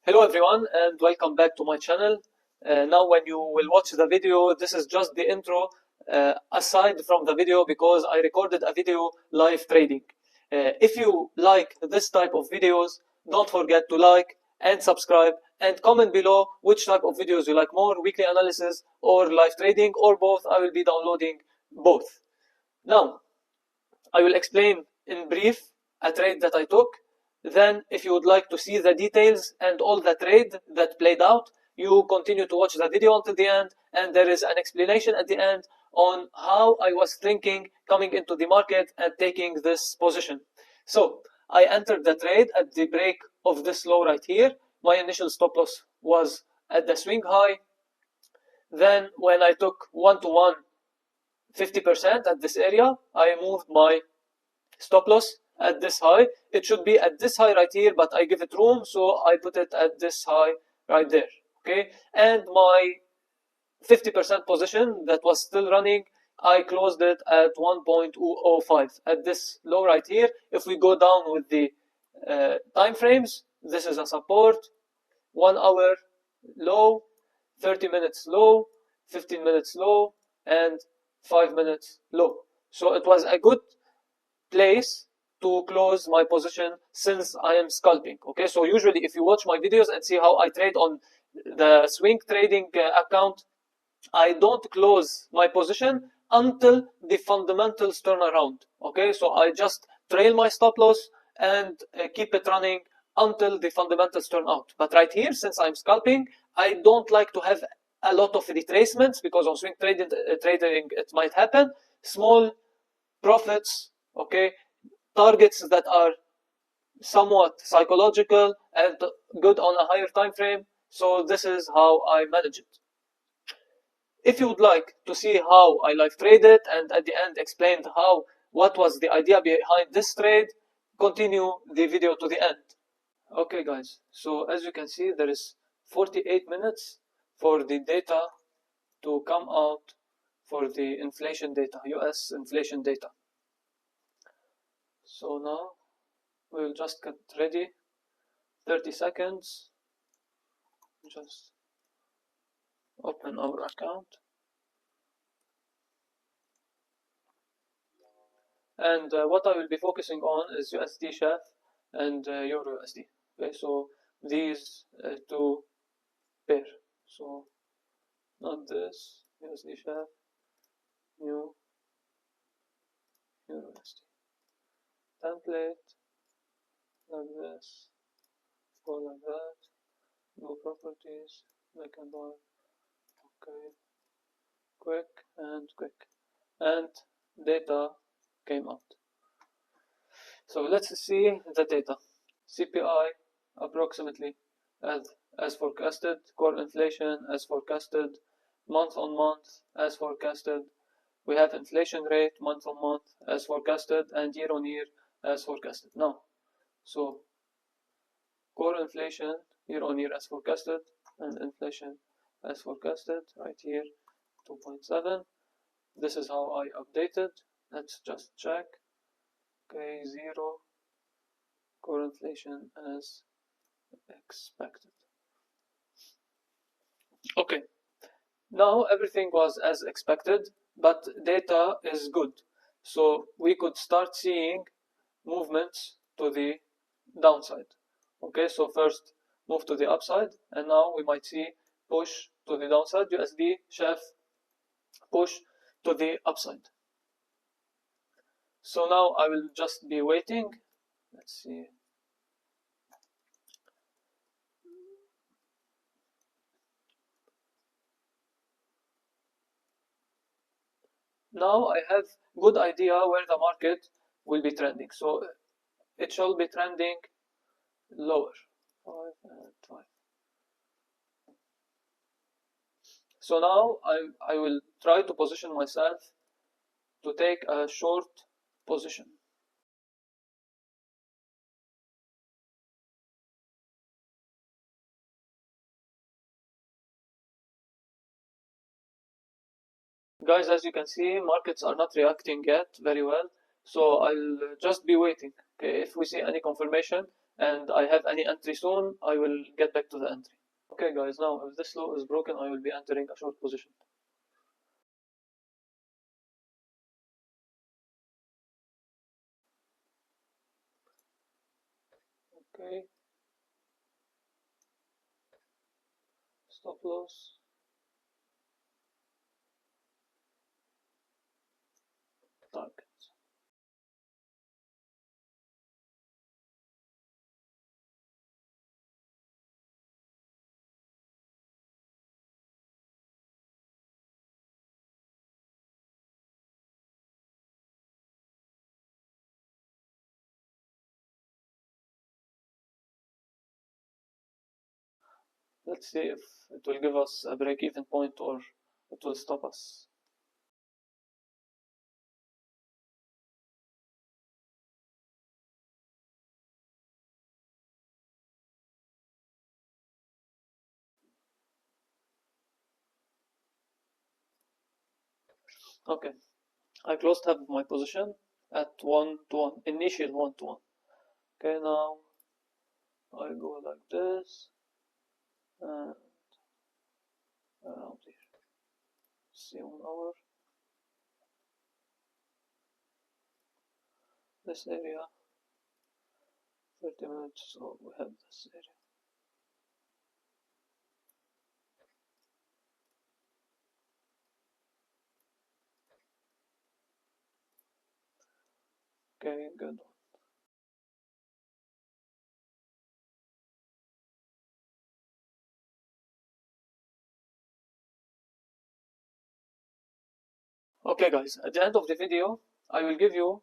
Hello everyone and welcome back to my channel. Now when you will watch the video, this is just the intro aside from the video because I recorded a video live trading. If you like this type of videos, don't forget to like and subscribe and comment below which type of videos you like more, weekly analysis or live trading or both. I will be downloading both. Now, I will explain in brief a trade that I took. Then if you would like to see the details and all the trade that played out, you continue to watch the video until the end, and there is an explanation at the end on how I was thinking coming into the market and taking this position. So I entered the trade at the break of this low right here. My initial stop loss was at the swing high. Then when I took 1-to-1 50% at this area, I moved my stop loss at this high. It should be at this high right here, but I give it room, so I put it at this high right there. Okay, and my 50% position that was still running, I closed it at 1.205 at this low right here. If we go down with the time frames, this is a support, 1 hour low, 30 minutes low, 15 minutes low, and 5 minutes low. So it was a good place to close my position since I am scalping. Okay, so usually if you watch my videos and see how I trade on the swing trading account, I don't close my position until the fundamentals turn around. Okay, so I just trail my stop loss and keep it running until the fundamentals turn out. But right here, since I'm scalping, I don't like to have a lot of retracements because on swing trading it might happen. Small profits, okay, targets that are somewhat psychological and good on a higher time frame. So this is how I manage it. If you would like to see how I live traded and at the end explained what was the idea behind this trade, continue the video to the end. Okay guys, so as you can see there is 48 minutes for the data to come out for the inflation data, US inflation data. So now we will just get ready, 30 seconds, just open our account. And what I will be focusing on is USD chef and Euro USD. Okay, so these two pair. So not this, USD chef, new Euro USD. Template, like this, go like that, no properties, black and white, okay, quick and quick, and data came out. So let's see the data. CPI approximately as forecasted, core inflation as forecasted, month on month as forecasted. We have inflation rate month on month as forecasted and year on year as forecasted. Now, so core inflation year on year as forecasted and inflation as forecasted right here 2.7. This is how I updated. Let's just check. Okay, 0 core inflation as expected. Okay, now everything was as expected, but data is good, so we could start seeing movements to the downside. Okay, so first move to the upside, and now we might see push to the downside, USD chef push to the upside. So now I will just be waiting. Let's see. Now I have good idea where the market will be trending. So it shall be trending lower. 5 and 5. So now I will try to position myself to take a short position. Guys, as you can see, markets are not reacting yet very well, so I'll just be waiting. Okay, if we see any confirmation, and I have any entry soon, I will get back to the entry. Okay guys, now if this low is broken, I will be entering a short position. Okay, stop loss. Target. Let's see if it will give us a break-even point or it will stop us. Okay, I closed half of my position at 1 to 1, initial 1 to 1. Okay, now I go like this and around here. See 1 hour. This area, 30 minutes, so we have this area. Okay, good. Okay guys, at the end of the video, I will give you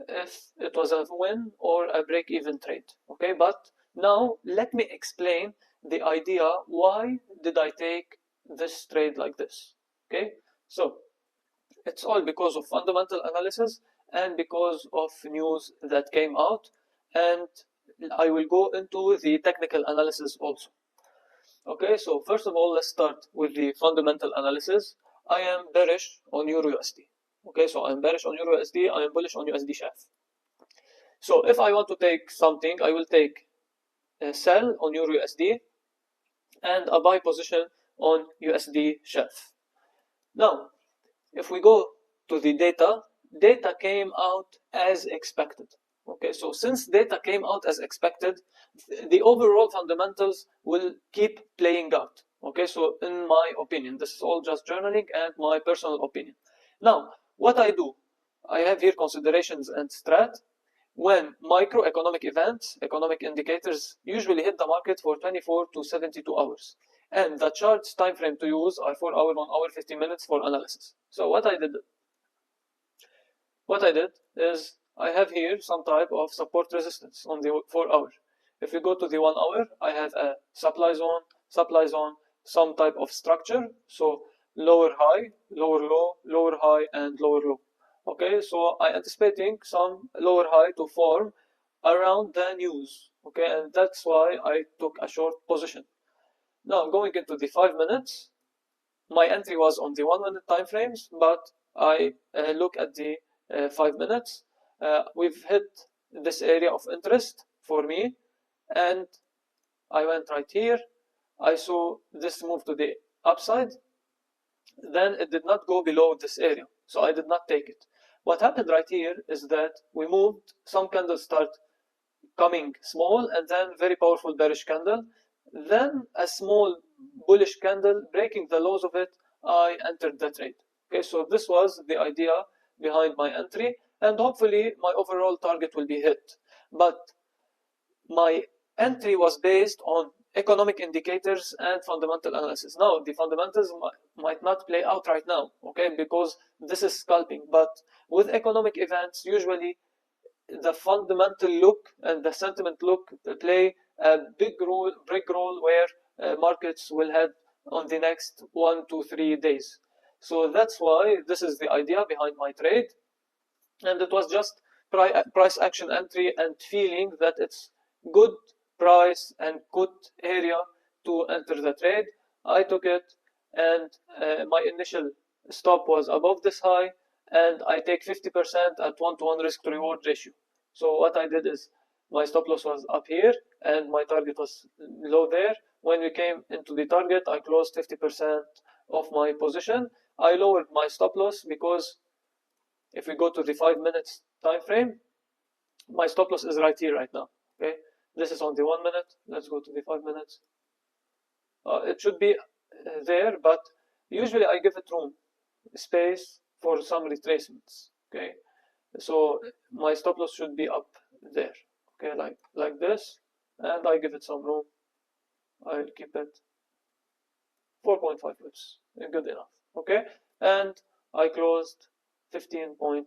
if it was a win or a break-even trade. Okay, but now let me explain the idea why did I take this trade like this. Okay, so it's all because of fundamental analysis and because of news that came out, and I will go into the technical analysis also. Okay, so first of all, let's start with the fundamental analysis. I am bearish on EUR/USD. Okay, so I'm bearish on EUR/USD, I am bullish on USD SHAF. So if I want to take something, I will take a sell on EUR/USD and a buy position on USD SHAF. Now, if we go to the data came out as expected. Okay, so since data came out as expected, the overall fundamentals will keep playing out. Okay, so in my opinion, this is all just journaling and my personal opinion. Now, what I do, I have here considerations and strat. When microeconomic events, economic indicators usually hit the market for 24 to 72 hours. And the chart's time frame to use are 4 hour, 1 hour, 50 minutes for analysis. So what I did is I have here some type of support resistance on the 4 hour. If we go to the 1 hour, I have a supply zone, some type of structure. So lower high, lower low, lower high, and lower low. Okay, so I anticipating some lower high to form around the news. Okay, and that's why I took a short position. Now going into the 5 minutes, my entry was on the 1 minute time frames, but I look at the 5 minutes. We've hit this area of interest for me, and I went right here. I saw this move to the upside. Then it did not go below this area, so I did not take it. What happened right here is that we moved, some candles start coming small, and then very powerful bearish candle, then a small bullish candle breaking the lows of it. I entered the trade. Okay, so this was the idea behind my entry, and hopefully my overall target will be hit. But my entry was based on economic indicators and fundamental analysis. Now the fundamentals might not play out right now, okay, because this is scalping, but with economic events usually the fundamental look and the sentiment look play a big role where markets will head on the next 1 to 3 days. So that's why this is the idea behind my trade, and it was just price action entry and feeling that it's good price and good area to enter the trade. I took it, and my initial stop was above this high, and I take 50% at 1 to 1 risk to reward ratio. So what I did is my stop loss was up here and my target was low there. When we came into the target, I closed 50% of my position. I lowered my stop loss because if we go to the 5 minutes time frame, my stop loss is right here right now. Okay, this is on the 1 minute. Let's go to the 5 minutes. It should be there, but usually I give it room, space for some retracements. Okay, so my stop loss should be up there. Okay, like this, and I give it some room. I'll keep it 4.5 pips, good enough. Okay, and I closed 15.6.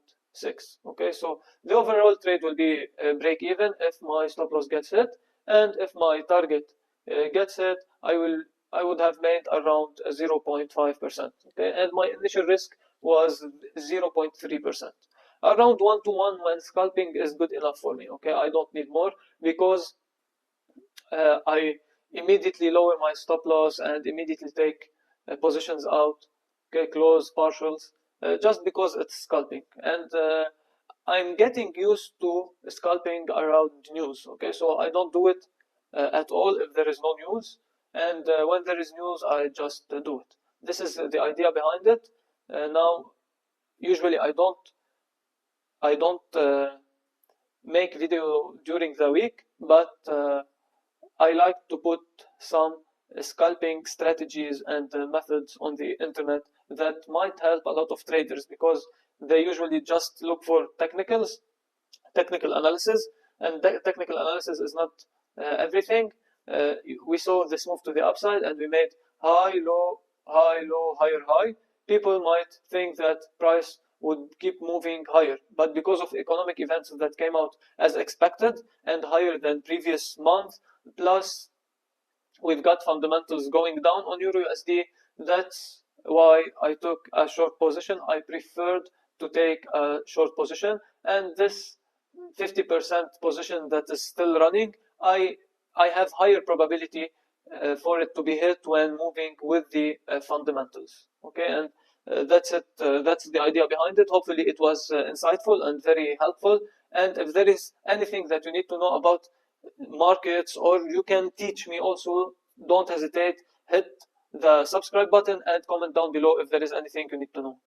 Okay, so the overall trade will be break even if my stop loss gets hit, and if my target gets hit, I would have made around 0.5%. Okay, and my initial risk was 0.3%. Around 1-to-1 when scalping is good enough for me. Okay, I don't need more because I immediately lower my stop loss and immediately take positions out. Okay, close partials, just because it's scalping, and I'm getting used to scalping around news. Okay, so I don't do it at all if there is no news, and when there is news, I just do it. This is the idea behind it. Now, usually I don't make video during the week, but I like to put some scalping strategies and methods on the internet that might help a lot of traders, because they usually just look for technical analysis, and technical analysis is not everything. We saw this move to the upside and we made high, low, high, low, higher, high. People might think that price would keep moving higher, but because of economic events that came out as expected and higher than previous month, plus we've got fundamentals going down on EUR/USD, that's why I took a short position. I preferred to take a short position, and this 50% position that is still running, I have higher probability for it to be hit when moving with the fundamentals. Okay, and that's it. That's the idea behind it. Hopefully it was insightful and very helpful. And if there is anything that you need to know about markets, or you can teach me also, don't hesitate. Hit the subscribe button and comment down below if there is anything you need to know.